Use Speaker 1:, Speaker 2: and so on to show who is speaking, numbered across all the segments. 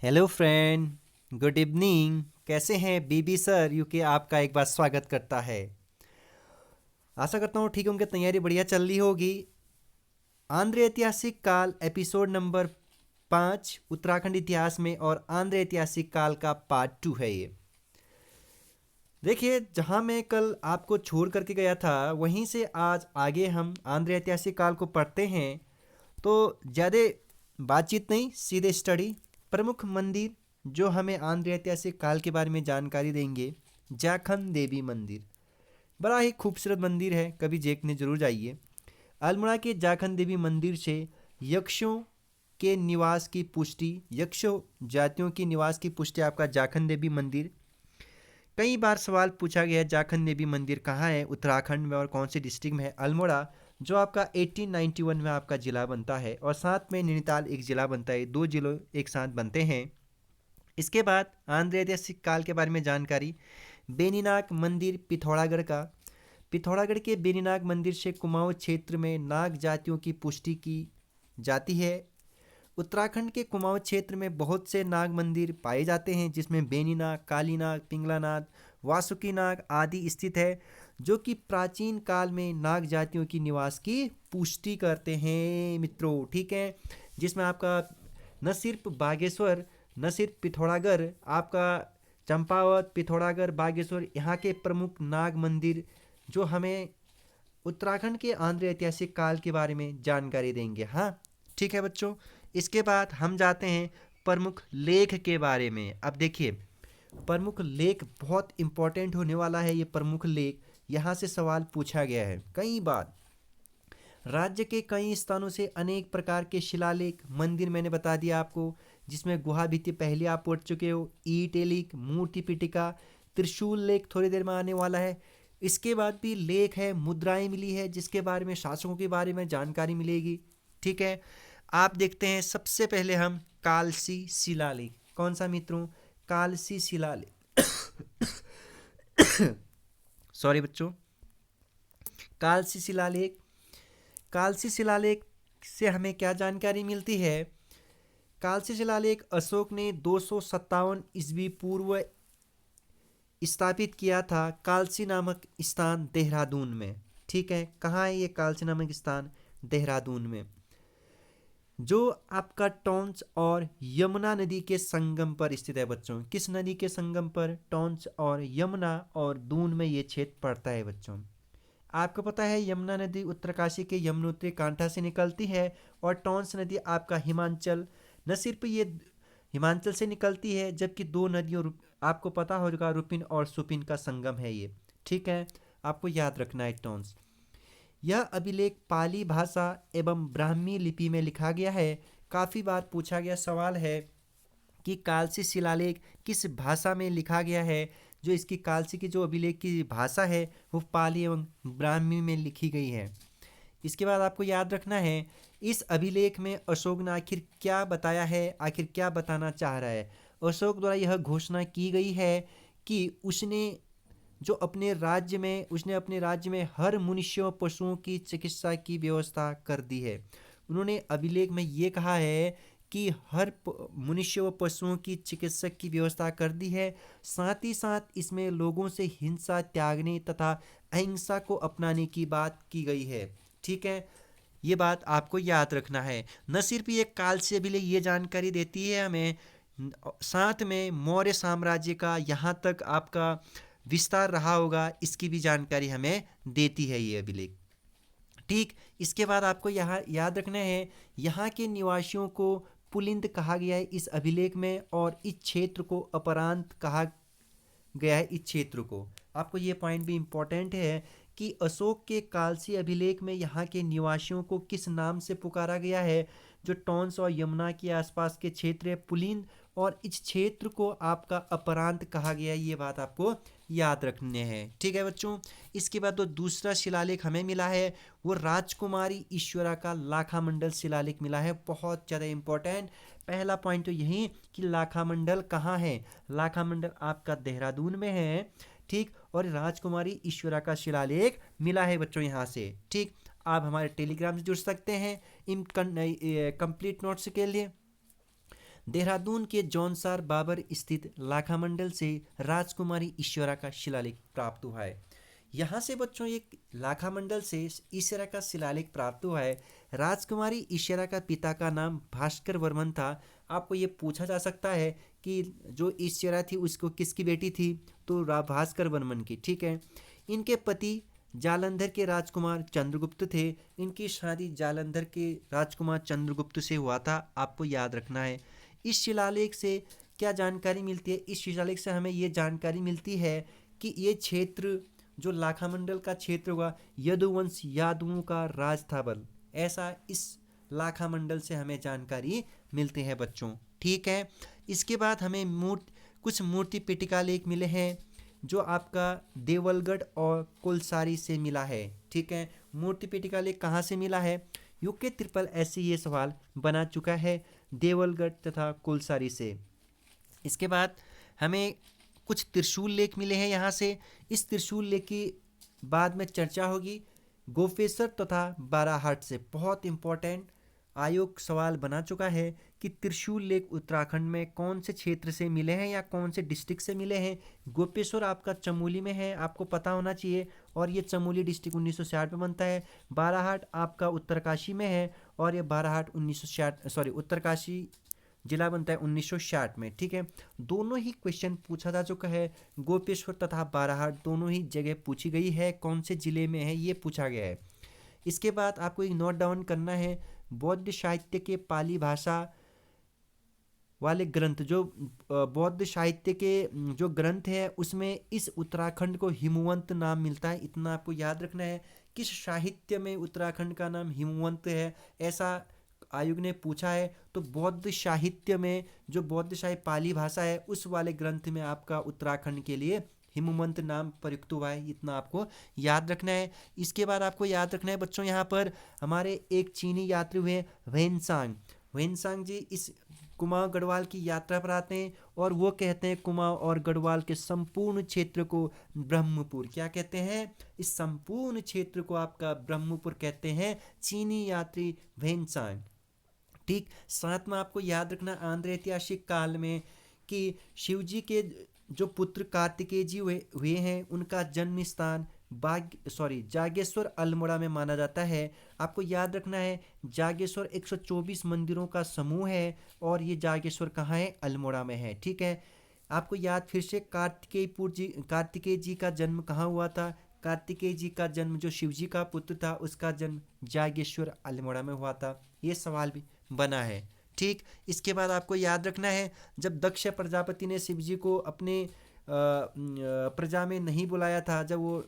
Speaker 1: Hello friend, good evening. कैसे हैं बीबी sir? UK आपका एक बार स्वागत करता है। आशा करता हूँ ठीक होंगे, तैयारी बढ़िया चल रही होगी। आंध्र ऐतिहासिक काल एपिसोड नंबर 5 उत्तराखंड इतिहास में, और आंध्र ऐतिहासिक काल का पार्ट 2 है ये। देखिए, जहाँ मैं कल आपको छोड़ करके गया था वहीं से आज आगे हम आंध्र ऐतिहासिक काल को पढ़ते हैं। तो ज़्यादा बातचीत नहीं, सीधे स्टडी। प्रमुख मंदिर जो हमें आंध्र ऐतिहासिक काल के बारे में जानकारी देंगे, जाखन देवी मंदिर। बड़ा ही खूबसूरत मंदिर है, कभी देखने जरूर जाइए। अल्मोड़ा के जाखन देवी मंदिर से यक्षों के निवास की पुष्टि, यक्षों जातियों की निवास की पुष्टि आपका जाखन देवी मंदिर। कई बार सवाल पूछा गया है, जाखन देवी मंदिर कहाँ है, उत्तराखंड में और कौन से डिस्ट्रिक्ट में है? अल्मोड़ा, जो आपका 1891 में आपका ज़िला बनता है, और साथ में नैनीताल एक ज़िला बनता है। दो जिलों एक साथ बनते हैं। इसके बाद आंध्र ऐतिहासिक काल के बारे में जानकारी। बेनीनाग मंदिर पिथौरागढ़ का। पिथौरागढ़ के बेनीनाग मंदिर से कुमाऊं क्षेत्र में नाग जातियों की पुष्टि की जाती है। उत्तराखंड के कुमाऊं क्षेत्र में बहुत से नाग मंदिर पाए जाते हैं, जिसमें बेनीनाग, कालीनाग, पिंगलानाथ, वासुकीनाग आदि स्थित है, जो कि प्राचीन काल में नाग जातियों की निवास की पुष्टि करते हैं मित्रों। ठीक है, जिसमें आपका न सिर्फ बागेश्वर, न सिर्फ पिथौरागढ़, आपका चंपावत, पिथौरागढ़, बागेश्वर, यहाँ के प्रमुख नाग मंदिर जो हमें उत्तराखंड के आंध्र ऐतिहासिक काल के बारे में जानकारी देंगे। हाँ, ठीक है बच्चों। इसके बाद हम जाते हैं प्रमुख लेख के बारे में। अब देखिए, प्रमुख लेख बहुत इंपॉर्टेंट होने वाला है। ये प्रमुख लेख यहाँ से सवाल पूछा गया है कई बार। राज्य के कई स्थानों से अनेक प्रकार के शिलालेख, मंदिर मैंने बता दिया आपको, जिसमें गुहा भित्ति पहले आप पढ़ चुके हो, ईंट लेख, मूर्ति पिटिका, त्रिशूल लेख थोड़ी देर में आने वाला है। इसके बाद भी लेख है, मुद्राएं मिली है, जिसके बारे में, शासकों के बारे में जानकारी मिलेगी। ठीक है, आप देखते हैं सबसे पहले हम कालसी शिलालेख। कौन सा मित्रों? कालसी शिलालेख। सॉरी बच्चों। कालसी शिलालेख। कालसी शिलालेख से हमें क्या जानकारी मिलती है? कालसी शिलालेख अशोक ने 257 ईस्वी पूर्व स्थापित किया था, कालसी नामक स्थान देहरादून में। ठीक है, कहाँ है ये कालसी नामक स्थान? देहरादून में, जो आपका टॉन्स और यमुना नदी के संगम पर स्थित है बच्चों। किस नदी के संगम पर? टॉन्स और यमुना और दून में ये क्षेत्र पड़ता है बच्चों। आपको पता है यमुना नदी उत्तरकाशी के यमुनोत्री कांठा से निकलती है, और टॉन्स नदी आपका हिमाचल, न सिर्फ ये हिमाचल से निकलती है, जबकि दो नदियों, आपको पता होगा, रुपिन और सुपिन का संगम है ये। ठीक है, आपको याद रखना है टॉन्स। यह अभिलेख पाली भाषा एवं ब्राह्मी लिपि में लिखा गया है। काफ़ी बार पूछा गया सवाल है कि कालसी शिलालेख किस भाषा में लिखा गया है। जो इसकी कालसी की जो अभिलेख की भाषा है वो पाली एवं ब्राह्मी में लिखी गई है। इसके बाद आपको याद रखना है, इस अभिलेख में अशोक ने आखिर क्या बताया है, आखिर क्या बताना चाह रहा है। अशोक द्वारा यह घोषणा की गई है कि उसने अपने राज्य में हर मनुष्य व पशुओं की चिकित्सा की व्यवस्था कर दी है। उन्होंने अभिलेख में ये कहा है कि हर मनुष्य व पशुओं की चिकित्सक की व्यवस्था कर दी है। साथ ही साथ इसमें लोगों से हिंसा त्यागने तथा अहिंसा को अपनाने की बात की गई है। ठीक है, ये बात आपको याद रखना है। न सिर्फ ये काल से अभिलेख ये जानकारी देती है हमें, साथ में मौर्य साम्राज्य का यहाँ तक आपका विस्तार रहा होगा, इसकी भी जानकारी हमें देती है ये अभिलेख। ठीक, इसके बाद आपको यहाँ याद रखना है, यहाँ के निवासियों को पुलिंद कहा गया है इस अभिलेख में, और इस क्षेत्र को अपरांत कहा गया है। इस क्षेत्र को, आपको ये पॉइंट भी इम्पोर्टेंट है कि अशोक के कालसी अभिलेख में यहाँ के निवासियों को किस नाम से पुकारा गया है। जो टॉन्स और यमुना के आसपास के क्षेत्र है पुलिंद, और इस क्षेत्र को आपका अपरांत कहा गया है। ये बात आपको याद रखने हैं। ठीक है बच्चों। इसके बाद तो दूसरा शिलालेख हमें मिला है, वो राजकुमारी ईश्वरा का लाखा मंडल शिलालेख मिला है। बहुत ज़्यादा इंपॉर्टेंट। पहला पॉइंट तो यही कि लाखा मंडल कहाँ है। लाखा मंडल आपका देहरादून में है। ठीक, और राजकुमारी ईश्वरा का शिलालेख मिला है बच्चों यहाँ से। ठीक, आप हमारे टेलीग्राम से जुड़ सकते हैं इन कंप्लीट नोट्स के लिए। देहरादून के जौनसार बाबर स्थित लाखामंडल से राजकुमारी ईश्वरा का शिलालेख प्राप्त हुआ है। यहाँ से बच्चों एक लाखामंडल से ईश्वरा का शिलालेख प्राप्त हुआ है। राजकुमारी ईश्वरा का पिता का नाम भास्कर वर्मन था। आपको ये पूछा जा सकता है कि जो ईश्वरा थी उसको किसकी बेटी थी, तो भास्कर वर्मन की। ठीक है। इनके पति जालंधर के राजकुमार चंद्रगुप्त थे। इनकी शादी जालंधर के राजकुमार चंद्रगुप्त से हुआ था, आपको याद रखना है। इस शिलालेख से क्या जानकारी मिलती है? इस शिलालेख से हमें ये जानकारी मिलती है कि ये क्षेत्र जो लाखामंडल का क्षेत्र हुआ, यदुवंश यादवों का राज था बल, ऐसा इस लाखामंडल से हमें जानकारी मिलते हैं बच्चों। ठीक है। इसके बाद हमें कुछ मूर्ति पिटिका लेख मिले हैं जो आपका देवलगढ़ और कुलसारी से मिला है। ठीक है। मूर्ति पिटिका लेख कहाँ से मिला है? यूके ट्रिपल एस से ये सवाल बना चुका है, देवलगढ़ तथा कुलसारी से। इसके बाद हमें कुछ त्रिशूल लेख मिले हैं यहाँ से। इस त्रिशूल लेख की बाद में चर्चा होगी। गोपेश्वर तथा बाराहाट से बहुत इंपॉर्टेंट आयोग सवाल बना चुका है कि त्रिशूल लेख उत्तराखंड में कौन से क्षेत्र से मिले हैं या कौन से डिस्ट्रिक्ट से मिले हैं। गोपेश्वर आपका चमोली में है, आपको पता होना चाहिए, और ये चमोली डिस्ट्रिक्ट 1960 में बनता है। बाराहाट आपका उत्तरकाशी में है और ये बाराहाट 1960 उत्तरकाशी जिला बनता है 1960 में। ठीक है। दोनों ही क्वेश्चन पूछा जा चुका है। गोपेश्वर तथा बाराहाट दोनों ही जगह पूछी गई है, कौन से जिले में है ये पूछा गया है। इसके बाद आपको एक नोट डाउन करना है, बौद्ध साहित्य के पाली भाषा वाले ग्रंथ, जो बौद्ध साहित्य के जो ग्रंथ है उसमें इस उत्तराखंड को हिमवंत नाम मिलता है। इतना आपको याद रखना है। किस साहित्य में उत्तराखंड का नाम हिमवंत है, ऐसा आयोग ने पूछा है, तो बौद्ध साहित्य में जो बौद्ध साहित्य पाली भाषा है उस वाले ग्रंथ में आपका उत्तराखंड के लिए हिमवंत नाम प्रयुक्त हुआ है। इतना आपको याद रखना है। इसके बाद आपको याद रखना है बच्चों, यहाँ पर हमारे एक चीनी यात्री हुए वेनसांग। वेनसांग जी इस कुमाऊं गढ़वाल की यात्रा पर आते हैं और वो कहते हैं कुमाऊं और गढ़वाल के संपूर्ण क्षेत्र को ब्रह्मपुर, क्या कहते हैं? इस संपूर्ण क्षेत्र को आपका ब्रह्मपुर कहते हैं, चीनी यात्री वेनसांग। ठीक। साथ में आपको याद रखना आंध्र ऐतिहासिक काल में कि शिवजी के जो पुत्र कार्तिकेय जी हुए हैं उनका जन्म स्थान जागेश्वर अल्मोड़ा में माना जाता है। आपको याद रखना है जागेश्वर 124 मंदिरों का समूह है और ये जागेश्वर कहाँ है? अल्मोड़ा में है। ठीक है। आपको याद फिर से कार्तिकेय जी का जन्म कहाँ हुआ था? कार्तिकेय जी का जन्म जो शिवजी का पुत्र था उसका जन्म जागेश्वर अल्मोड़ा में हुआ था। ये सवाल भी बना है। ठीक। इसके बाद आपको याद रखना है जब दक्ष प्रजापति ने शिवजी को अपने प्रजा में नहीं बुलाया था, जब वो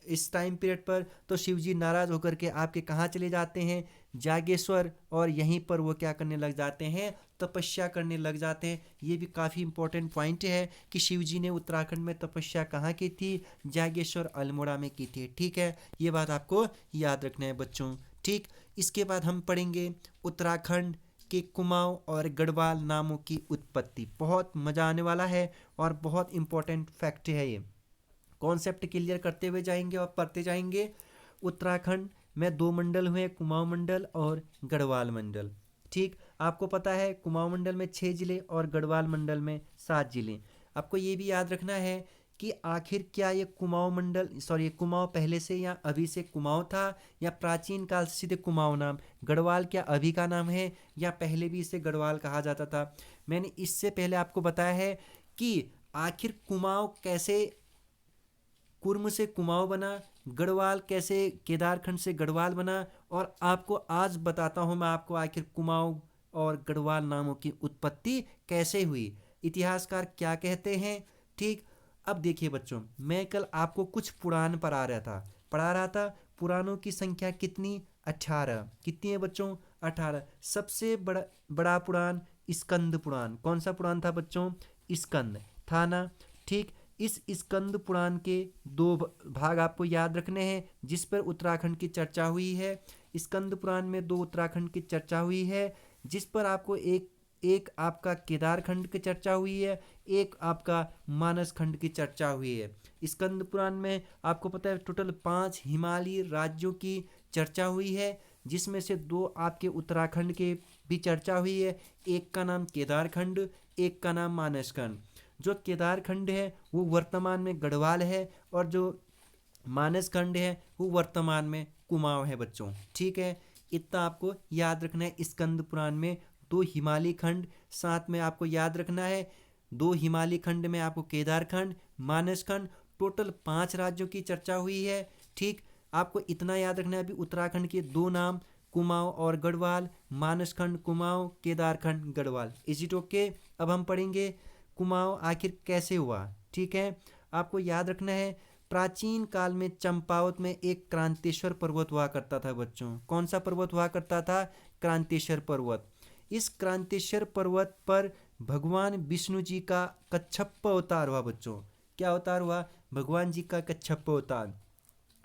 Speaker 1: इस टाइम पीरियड पर, तो शिवजी नाराज होकर के आपके कहाँ चले जाते हैं? जागेश्वर, और यहीं पर वो क्या करने लग जाते हैं? तपस्या करने लग जाते हैं। ये भी काफ़ी इंपॉर्टेंट पॉइंट है कि शिवजी ने उत्तराखंड में तपस्या कहाँ की थी? जागेश्वर अल्मोड़ा में की थी। ठीक है। ये बात आपको याद रखना है बच्चों। ठीक। इसके बाद हम पढ़ेंगे उत्तराखंड के कुमाऊं और गढ़वाल नामों की उत्पत्ति। बहुत मज़ा आने वाला है और बहुत इंपॉर्टेंट फैक्ट है ये। कॉन्सेप्ट क्लियर करते हुए जाएंगे और पढ़ते जाएंगे। उत्तराखंड में 2 मंडल हुए, कुमाऊं मंडल और गढ़वाल मंडल। ठीक। आपको पता है कुमाऊं मंडल में 6 जिले और गढ़वाल मंडल में 7 जिले। आपको ये भी याद रखना है कि आखिर क्या ये कुमाऊं पहले से या अभी से कुमाऊं था, या प्राचीन काल से सीधे कुमाऊं नाम? गढ़वाल क्या अभी का नाम है या पहले भी इसे गढ़वाल कहा जाता था? मैंने इससे पहले आपको बताया है कि आखिर कुमाऊं कैसे कुर्म से कुमाऊं बना, गढ़वाल कैसे केदारखंड से गढ़वाल बना, और आपको आज बताता हूँ मैं आपको आखिर कुमाऊं और गढ़वाल नामों की उत्पत्ति कैसे हुई, इतिहासकार क्या कहते हैं। ठीक। अब देखिए बच्चों, मैं कल आपको कुछ पुराण पढ़ा रहा था। पुराणों की संख्या कितनी? 18। कितनी है बच्चों? 18। सबसे बड़ा पुराण स्कंद पुराण। कौन सा पुराण था बच्चों? स्कंद था ना। ठीक। इस स्कंद पुराण के 2 भाग आपको याद रखने हैं जिस पर उत्तराखंड की चर्चा हुई है। स्कंद पुराण में 2 उत्तराखंड की चर्चा हुई है, जिस पर आपको एक आपका केदारखंड की चर्चा हुई है, एक आपका मानस खंड की चर्चा हुई है। स्कंद पुराण में आपको पता है टोटल 5 हिमालयी राज्यों की चर्चा हुई है, जिसमें से 2 आपके उत्तराखंड के भी चर्चा हुई है। एक का नाम केदारखंड, एक का नाम मानसखंड। जो केदारखंड है वो वर्तमान में गढ़वाल है और जो मानसखंड है वो वर्तमान में कुमाऊं है बच्चों। ठीक है, इतना आपको याद रखना है। स्कंद पुराण में 2 हिमालय खंड, साथ में आपको याद रखना है 2 हिमालय खंड में आपको केदारखंड, मानसखंड, टोटल 5 राज्यों की चर्चा हुई है। ठीक, आपको इतना याद रखना है। अभी उत्तराखंड के 2 नाम कुमाऊं और Garhwal, Manaskhand Kumaon, Kedarkhand Garhwal. Is it okay? अब हम पढ़ेंगे कुमाऊं आखिर कैसे हुआ। ठीक है, आपको याद रखना है प्राचीन काल में चंपावत में एक क्रांतेश्वर पर्वत हुआ करता था बच्चों। कौन सा पर्वत हुआ करता था? क्रांतेश्वर पर्वत। इस क्रांतेश्वर पर्वत पर भगवान विष्णु जी का कच्छप अवतार हुआ बच्चों। क्या अवतार हुआ? भगवान जी का कच्छप अवतार।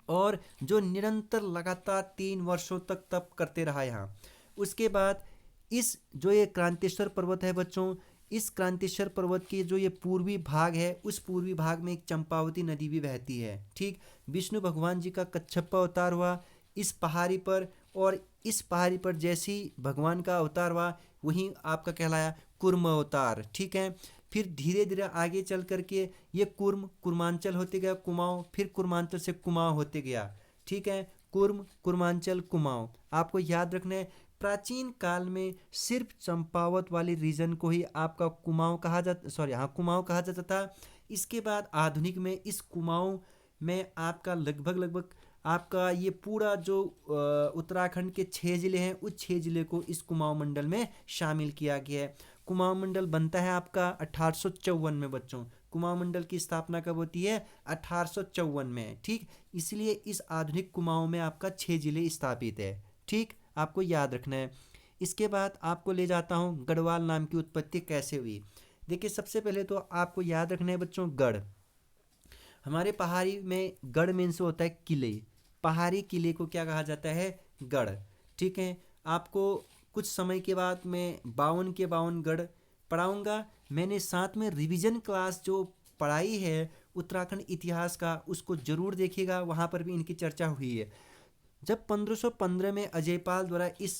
Speaker 1: और जो निरंतर लगातार 3 वर्षों तक तप करते रहा यहाँ। उसके बाद इस जो ये क्रांतेश्वर पर्वत है बच्चों, इस क्रांतेश्वर पर्वत के जो ये पूर्वी भाग है, उस पूर्वी भाग में एक चंपावती नदी भी बहती है। ठीक, विष्णु भगवान जी का कच्छप अवतार हुआ इस पहाड़ी पर, और इस पहाड़ी पर जैसे ही भगवान का अवतार हुआ वहीं आपका कहलाया कुर्म अवतार। ठीक है, फिर धीरे धीरे आगे चल करके ये कुर्मांचल होते गया कुमाऊं, फिर कुर्मांचल से कुमाऊं होते गया। ठीक है, कुर्मांचल कुमाऊं। आपको याद रखना है प्राचीन काल में सिर्फ चंपावत वाले रीजन को ही आपका कुमाऊं कहा जाता, कुमाऊं कहा जाता था। इसके बाद आधुनिक में इस कुमाऊं में आपका लगभग आपका ये पूरा जो उत्तराखंड के 6 जिले हैं, उस 6 जिले को इस कुमाऊं मंडल में शामिल किया गया है। कुमाऊं मंडल बनता है आपका 1854 में बच्चों। कुमाऊं मंडल की स्थापना कब होती है? 1854 में। ठीक, इसलिए इस आधुनिक कुमाऊं में आपका 6 जिले स्थापित है। ठीक, आपको याद रखना है। इसके बाद आपको ले जाता हूँ गढ़वाल नाम की उत्पत्ति कैसे हुई। देखिए, सबसे पहले तो आपको याद रखना है बच्चों गढ़। हमारे पहाड़ी में गढ़ मीन्स होता है किले। पहाड़ी किले को क्या कहा जाता है? गढ़। ठीक है, आपको कुछ समय के बाद मैं 52 के 52 गढ़ पढ़ाऊँगा। मैंने साथ में रिवीजन क्लास जो पढ़ाई है उत्तराखंड इतिहास का, उसको ज़रूर देखिएगा, वहाँ पर भी इनकी चर्चा हुई है। जब 1515 में अजयपाल द्वारा इस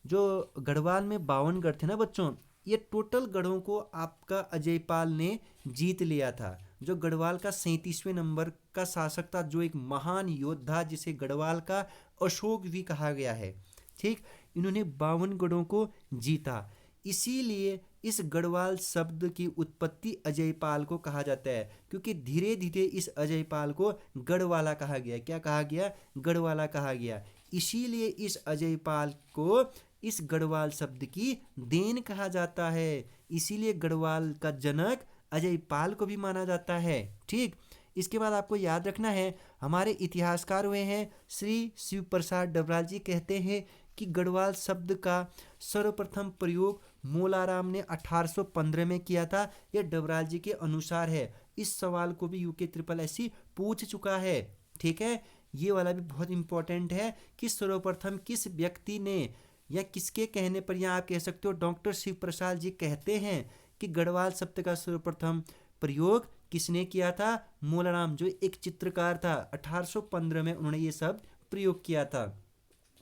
Speaker 1: जो गढ़वाल में 52 गढ़ थे ना बच्चों, ये टोटल गढ़ों को आपका अजयपाल ने जीत लिया था। जो गढ़वाल का 37वें नंबर का शासक था, जो एक महान योद्धा जिसे गढ़वाल का अशोक भी कहा गया है। ठीक, इन्होंने 52 गढ़ों को जीता। इसीलिए इस गढ़वाल शब्द की उत्पत्ति अजयपाल को कहा जाता है, क्योंकि धीरे धीरे इस अजयपाल को गढ़वाला कहा गया। क्या कहा गया? गढ़वाला कहा गया। इसीलिए इस अजयपाल को इस गढ़वाल शब्द की देन कहा जाता है। इसीलिए गढ़वाल का जनक अजयपाल को भी माना जाता है। ठीक, इसके बाद आपको याद रखना है हमारे इतिहासकार हुए हैं श्री शिव प्रसाद डबराल जी। कहते हैं कि गढ़वाल शब्द का सर्वप्रथम प्रयोग मोलाराम ने 1815 में किया था। यह डबराल जी के अनुसार है। इस सवाल को भी यूके ट्रिपल एससी पूछ चुका है। ठीक है, ये वाला भी बहुत इंपॉर्टेंट है कि सर्वप्रथम किस व्यक्ति ने या किसके कहने पर, या आप कह सकते हो डॉक्टर शिव प्रसाद जी कहते हैं कि गढ़वाल शब्द का सर्वप्रथम प्रयोग किसने किया था? मोलाराम, जो एक चित्रकार था। 1815 में उन्होंने ये शब्द प्रयोग किया था।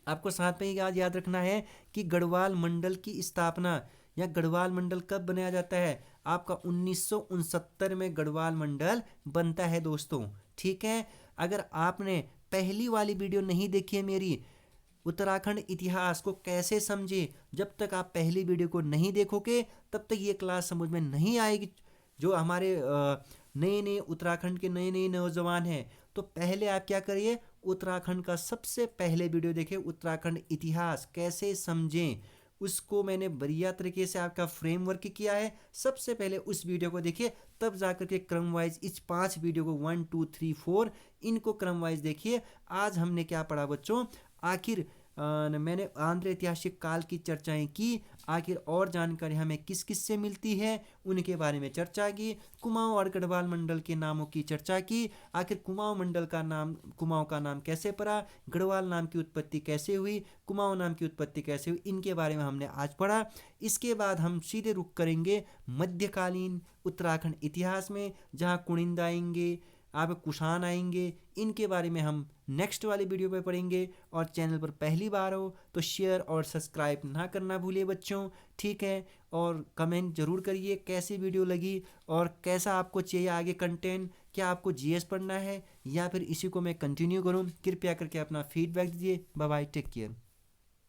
Speaker 1: आपको साथ में याद रखना है कि गढ़वाल मंडल की स्थापना या गढ़वाल मंडल कब बनाया जाता है? आपका 1969 में गढ़वाल मंडल बनता है दोस्तों। ठीक है, अगर आपने पहली वाली वीडियो नहीं देखी है मेरी उत्तराखंड इतिहास को कैसे समझे, जब तक आप पहली वीडियो को नहीं देखोगे तब तक ये क्लास समझ में नहीं आएगी। जो हमारे नए नए उत्तराखंड के नए नए नौजवान हैं, तो पहले आप क्या करिए, उत्तराखंड का सबसे पहले वीडियो देखिए, उत्तराखंड इतिहास कैसे समझें, उसको मैंने बढ़िया तरीके से आपका फ्रेमवर्क किया है। सबसे पहले उस वीडियो को देखिए, तब जाकर के क्रम वाइज इस 5 वीडियो को 1 2 3 4 इनको क्रम वाइज देखिए। आज हमने क्या पढ़ा बच्चों? आखिर मैंने आंध्र ऐतिहासिक काल की चर्चाएं की। आखिर और जानकारी हमें किस किस से मिलती है उनके बारे में चर्चा की। कुमाऊं और गढ़वाल मंडल के नामों की चर्चा की। आखिर कुमाऊं का नाम कैसे पड़ा, गढ़वाल नाम की उत्पत्ति कैसे हुई, कुमाऊं नाम की उत्पत्ति कैसे हुई, इनके बारे में हमने आज पढ़ा। इसके बाद हम सीधे रुख करेंगे मध्यकालीन उत्तराखंड इतिहास में, जहाँ कुनिंदा आएंगे, आप कुषाण आएंगे, इनके बारे में हम नेक्स्ट वाली वीडियो पे पढ़ेंगे। और चैनल पर पहली बार हो तो शेयर और सब्सक्राइब ना करना भूलिए बच्चों, ठीक है। और कमेंट जरूर करिए कैसी वीडियो लगी और कैसा आपको चाहिए आगे कंटेंट, क्या आपको जीएस पढ़ना है या फिर इसी को मैं कंटिन्यू करूं। कृपया करके अपना फीडबैक दीजिए। Bye bye, take care.